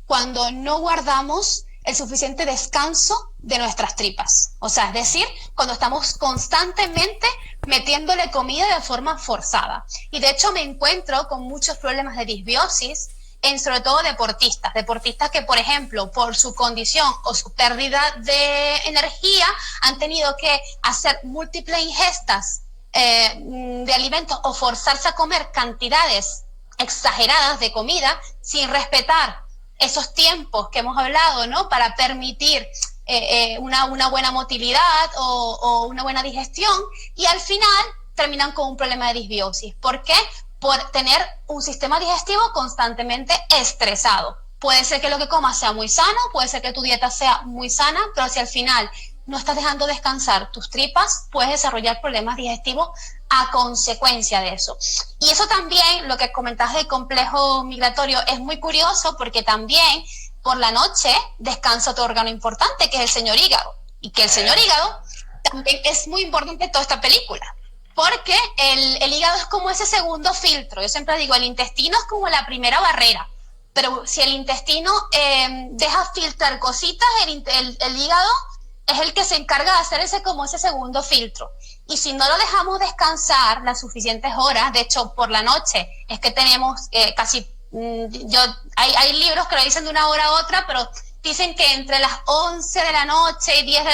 cuando no guardamos el suficiente descanso de nuestras tripas. O sea, es decir, cuando estamos constantemente metiéndole comida de forma forzada. Y de hecho me encuentro con muchos problemas de disbiosis en sobre todo deportistas que, por ejemplo, por su condición o su pérdida de energía, han tenido que hacer múltiples ingestas de alimentos o forzarse a comer cantidades exageradas de comida sin respetar esos tiempos que hemos hablado, ¿no? Para permitir una buena motilidad o una buena digestión, y al final terminan con un problema de disbiosis. ¿Por qué? Por tener un sistema digestivo constantemente estresado. Puede ser que lo que comas sea muy sano, puede ser que tu dieta sea muy sana, pero si al final no estás dejando descansar tus tripas, puedes desarrollar problemas digestivos a consecuencia de eso. Y eso también, lo que comentabas del complejo migratorio, es muy curioso porque también por la noche descansa otro órgano importante, que es el señor hígado. Y que el señor hígado también es muy importante en toda esta película. Porque el hígado es como ese segundo filtro. Yo siempre digo, el intestino es como la primera barrera. Pero si el intestino deja filtrar cositas, el hígado es el que se encarga de hacer ese segundo filtro. Y si no lo dejamos descansar las suficientes horas, de hecho, por la noche, es que tenemos hay libros que lo dicen de una hora a otra, pero dicen que entre las 11 de la noche y 10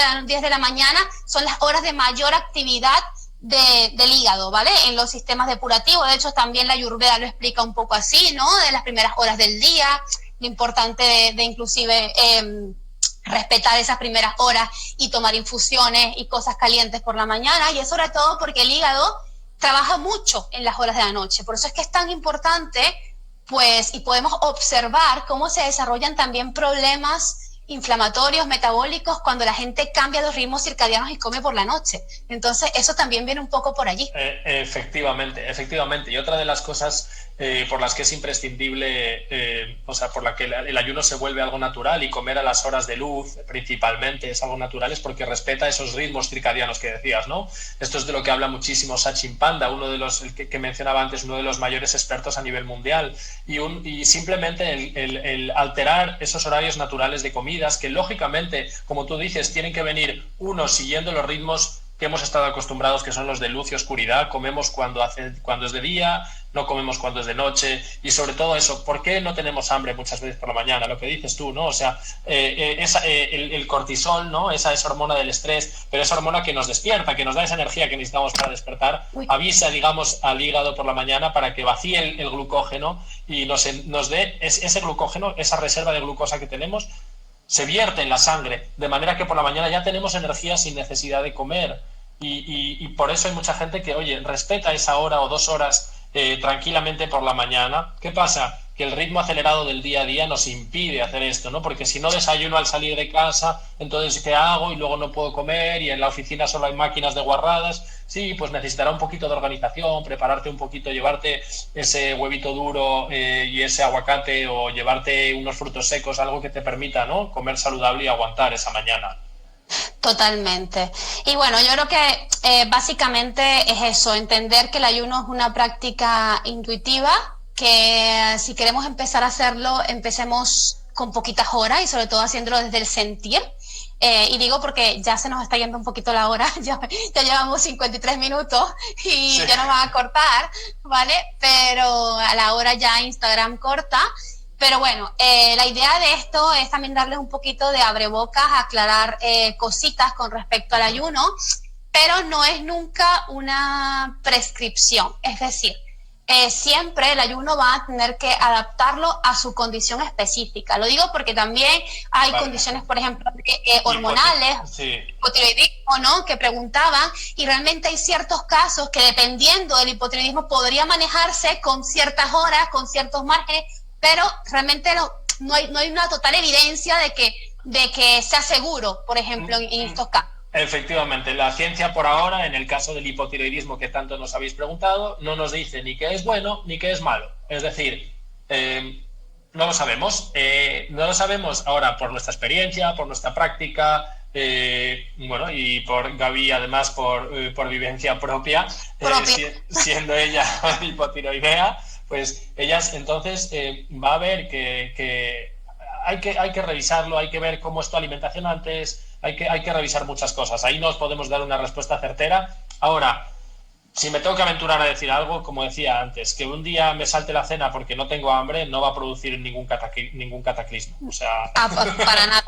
de la mañana son las horas de mayor actividad del hígado, ¿vale? En los sistemas depurativos. De hecho, también la Ayurveda lo explica un poco así, ¿no? De las primeras horas del día, lo importante de inclusive respetar esas primeras horas y tomar infusiones y cosas calientes por la mañana, y es sobre todo porque el hígado trabaja mucho en las horas de la noche. Por eso es que es tan importante, pues, y podemos observar cómo se desarrollan también problemas inflamatorios, metabólicos, cuando la gente cambia los ritmos circadianos y come por la noche. Entonces, eso también viene un poco por allí. Efectivamente. Y otra de las cosas por las que es imprescindible, por la que el ayuno se vuelve algo natural, y comer a las horas de luz principalmente es algo natural, es porque respeta esos ritmos circadianos que decías, ¿no? Esto es de lo que habla muchísimo Sachin Panda, uno de los que mencionaba antes, uno de los mayores expertos a nivel mundial, y simplemente el alterar esos horarios naturales de comidas, que lógicamente, como tú dices, tienen que venir unos siguiendo los ritmos que hemos estado acostumbrados, que son los de luz y oscuridad. Comemos cuando es de día, no comemos cuando es de noche, y sobre todo eso, ¿por qué no tenemos hambre muchas veces por la mañana? Lo que dices tú, ¿no? O sea, el cortisol, ¿no? Esa es hormona del estrés, pero esa hormona que nos despierta, que nos da esa energía que necesitamos para despertar, avisa, digamos, al hígado por la mañana para que vacíe el glucógeno y nos dé ese glucógeno, esa reserva de glucosa que tenemos, se vierte en la sangre, de manera que por la mañana ya tenemos energía sin necesidad de comer. Y por eso hay mucha gente que, oye, respeta esa hora o 2 horas tranquilamente por la mañana. ¿Qué pasa? Que el ritmo acelerado del día a día nos impide hacer esto, ¿no? Porque si no desayuno al salir de casa, entonces ¿qué hago? Y luego no puedo comer, y en la oficina solo hay máquinas de guarradas. Sí, pues necesitará un poquito de organización, prepararte un poquito, llevarte ese huevito duro y ese aguacate, o llevarte unos frutos secos, algo que te permita, ¿no?, comer saludable y aguantar esa mañana. Totalmente. Y bueno, yo creo que básicamente es eso, entender que el ayuno es una práctica intuitiva, que si queremos empezar a hacerlo, empecemos con poquitas horas y sobre todo haciéndolo desde el sentir. Y digo porque ya se nos está yendo un poquito la hora, ya llevamos 53 minutos y sí, ya nos van a cortar, ¿vale? Pero a la hora ya Instagram corta. Pero bueno, la idea de esto es también darles un poquito de abrebocas, aclarar cositas con respecto al ayuno, pero no es nunca una prescripción. Es decir, siempre el ayuno va a tener que adaptarlo a su condición específica. Lo digo porque también hay condiciones, por ejemplo, hormonales, hipotiroidismo, ¿no?, que preguntaban, y realmente hay ciertos casos que, dependiendo del hipotiroidismo, podría manejarse con ciertas horas, con ciertos márgenes, pero realmente no hay una total evidencia de que sea seguro, por ejemplo, en estos casos. Efectivamente, la ciencia por ahora, en el caso del hipotiroidismo que tanto nos habéis preguntado, no nos dice ni que es bueno ni que es malo. Es decir, no lo sabemos. No lo sabemos ahora por nuestra experiencia, por nuestra práctica, bueno, y por Gaby, además, por vivencia propia. Siendo ella hipotiroidea, pues ellas entonces va a ver que hay que revisarlo, hay que ver cómo es tu alimentación antes, hay que revisar muchas cosas. Ahí no os podemos dar una respuesta certera. Ahora, si me tengo que aventurar a decir algo, como decía antes, que un día me salte la cena porque no tengo hambre, no va a producir ningún cataclismo. O sea... Para nada.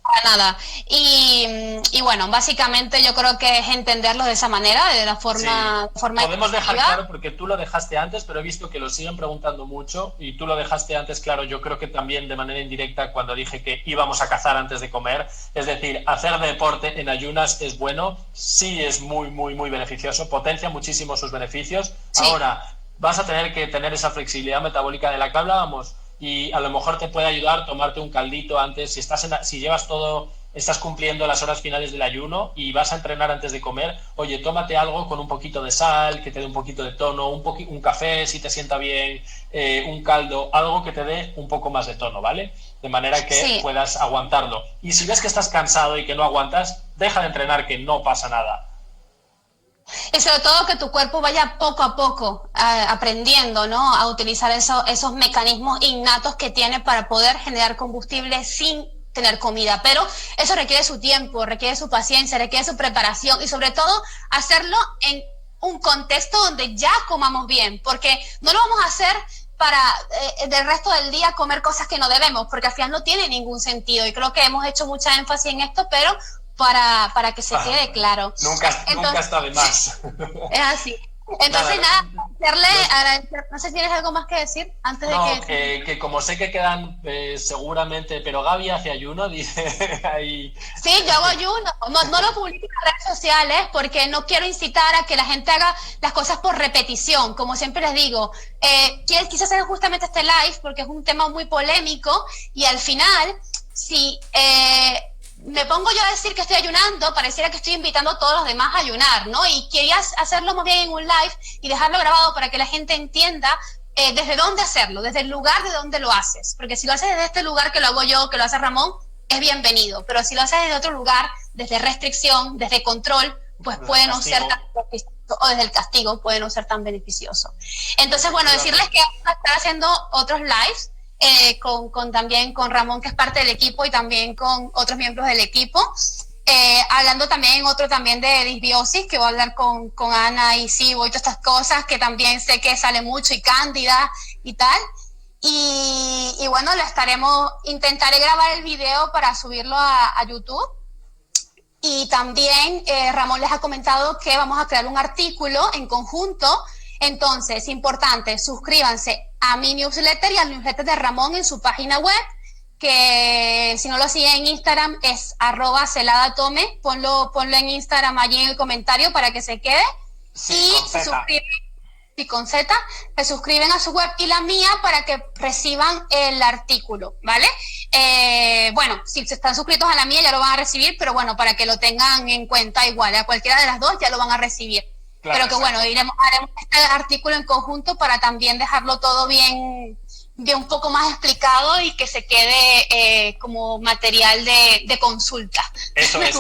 Para nada. Y bueno, básicamente yo creo que es entenderlo de esa manera, de la forma... Sí. forma Podemos dejar claro, porque tú lo dejaste antes, pero he visto que lo siguen preguntando mucho y tú lo dejaste antes claro, yo creo que también de manera indirecta cuando dije que íbamos a cazar antes de comer. Es decir, hacer deporte en ayunas es bueno, sí es muy, muy, muy beneficioso, potencia muchísimo sus beneficios. Sí. Ahora, vas a tener que tener esa flexibilidad metabólica de la que hablábamos. Y a lo mejor te puede ayudar tomarte un caldito antes, si llevas todo, estás cumpliendo las horas finales del ayuno y vas a entrenar antes de comer, oye, tómate algo con un poquito de sal, que te dé un poquito de tono, un café si te sienta bien, un caldo, algo que te dé un poco más de tono, ¿vale? De manera que puedas aguantarlo. Y si ves que estás cansado y que no aguantas, deja de entrenar, que no pasa nada. Y sobre todo que tu cuerpo vaya poco a poco aprendiendo, ¿no?, a utilizar esos mecanismos innatos que tiene para poder generar combustible sin tener comida. Pero eso requiere su tiempo, requiere su paciencia, requiere su preparación y sobre todo hacerlo en un contexto donde ya comamos bien, porque no lo vamos a hacer para del resto del día comer cosas que no debemos, porque al final no tiene ningún sentido. Y creo que hemos hecho mucha énfasis en esto, pero para que se quede claro. Nunca está de más. Es así. Entonces, agradecer. No sé si tienes algo más que decir antes de que... que como sé que quedan seguramente, pero Gaby hace ayuno, dice ahí. Sí, yo hago ayuno. No lo publico en las redes sociales porque no quiero incitar a que la gente haga las cosas por repetición. Como siempre les digo, quise hacer justamente este live porque es un tema muy polémico y al final, si... me pongo yo a decir que estoy ayunando, pareciera que estoy invitando a todos los demás a ayunar, ¿no? Y quería hacerlo más bien en un live y dejarlo grabado para que la gente entienda desde dónde hacerlo, desde el lugar de donde lo haces. Porque si lo haces desde este lugar que lo hago yo, que lo hace Ramón, es bienvenido. Pero si lo haces desde otro lugar, desde restricción, desde control, pues puede no ser tan beneficioso, o desde el castigo puede no ser tan beneficioso. Entonces, bueno, decirles que vamos a estar haciendo otros lives, también con Ramón, que es parte del equipo, y también con otros miembros del equipo, hablando también de disbiosis, que voy a hablar con Ana y Sibo y todas estas cosas, que también sé que sale mucho, y Cándida y tal, y bueno, intentaré grabar el video para subirlo a YouTube, y también Ramón les ha comentado que vamos a crear un artículo en conjunto. Entonces, importante, suscríbanse a mi newsletter y al newsletter de Ramón en su página web, que si no lo siguen en Instagram es @celadatome, ponlo en Instagram allí en el comentario para que se quede. Sí, y se suscriben, y con Z, se suscriben a su web y la mía para que reciban el artículo, ¿vale? Bueno, si se están suscritos a la mía ya lo van a recibir, pero bueno, para que lo tengan en cuenta igual, a cualquiera de las dos ya lo van a recibir. Claro, pero que bueno, haremos este artículo en conjunto para también dejarlo todo bien un poco más explicado y que se quede como material de consulta. Eso es,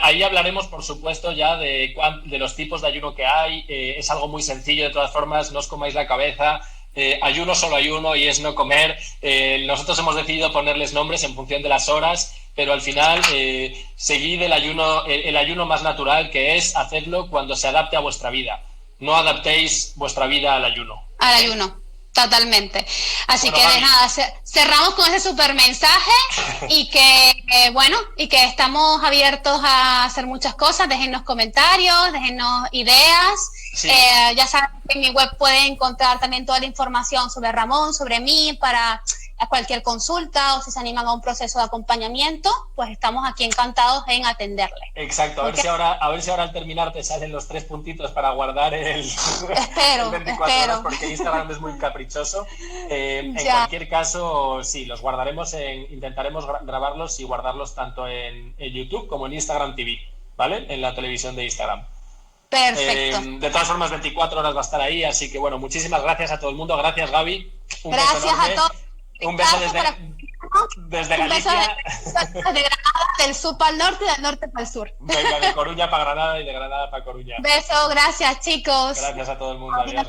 ahí hablaremos, por supuesto, ya de los tipos de ayuno que hay. Es algo muy sencillo, de todas formas, no os comáis la cabeza. Ayuno solo hay uno y es no comer. Nosotros hemos decidido ponerles nombres en función de las horas, pero al final seguid el ayuno más natural, que es hacerlo cuando se adapte a vuestra vida. No adaptéis vuestra vida al ayuno. Al ayuno, totalmente. Así bueno, que de nada, cerramos con ese super mensaje y que estamos abiertos a hacer muchas cosas. Déjennos comentarios, déjennos ideas. Sí. Ya saben que en mi web pueden encontrar también toda la información sobre Ramón, sobre mí, para cualquier consulta, o si se animan a un proceso de acompañamiento, pues estamos aquí encantados en atenderle. Exacto, a ver si ahora al terminar te salen los 3 puntitos para guardar el 24 horas, porque Instagram es muy caprichoso. En cualquier caso, sí, los guardaremos, intentaremos grabarlos y guardarlos tanto en YouTube como en Instagram TV, ¿vale? En la televisión de Instagram. Perfecto. De todas formas, 24 horas va a estar ahí, así que bueno, muchísimas gracias a todo el mundo. Gracias, Gaby. Gracias a todos. Un beso desde Galicia. Desde Granada, del sur para el norte y del norte para el sur. Venga, de Coruña para Granada y de Granada para Coruña. Beso, gracias, chicos. Gracias a todo el mundo. Adiós.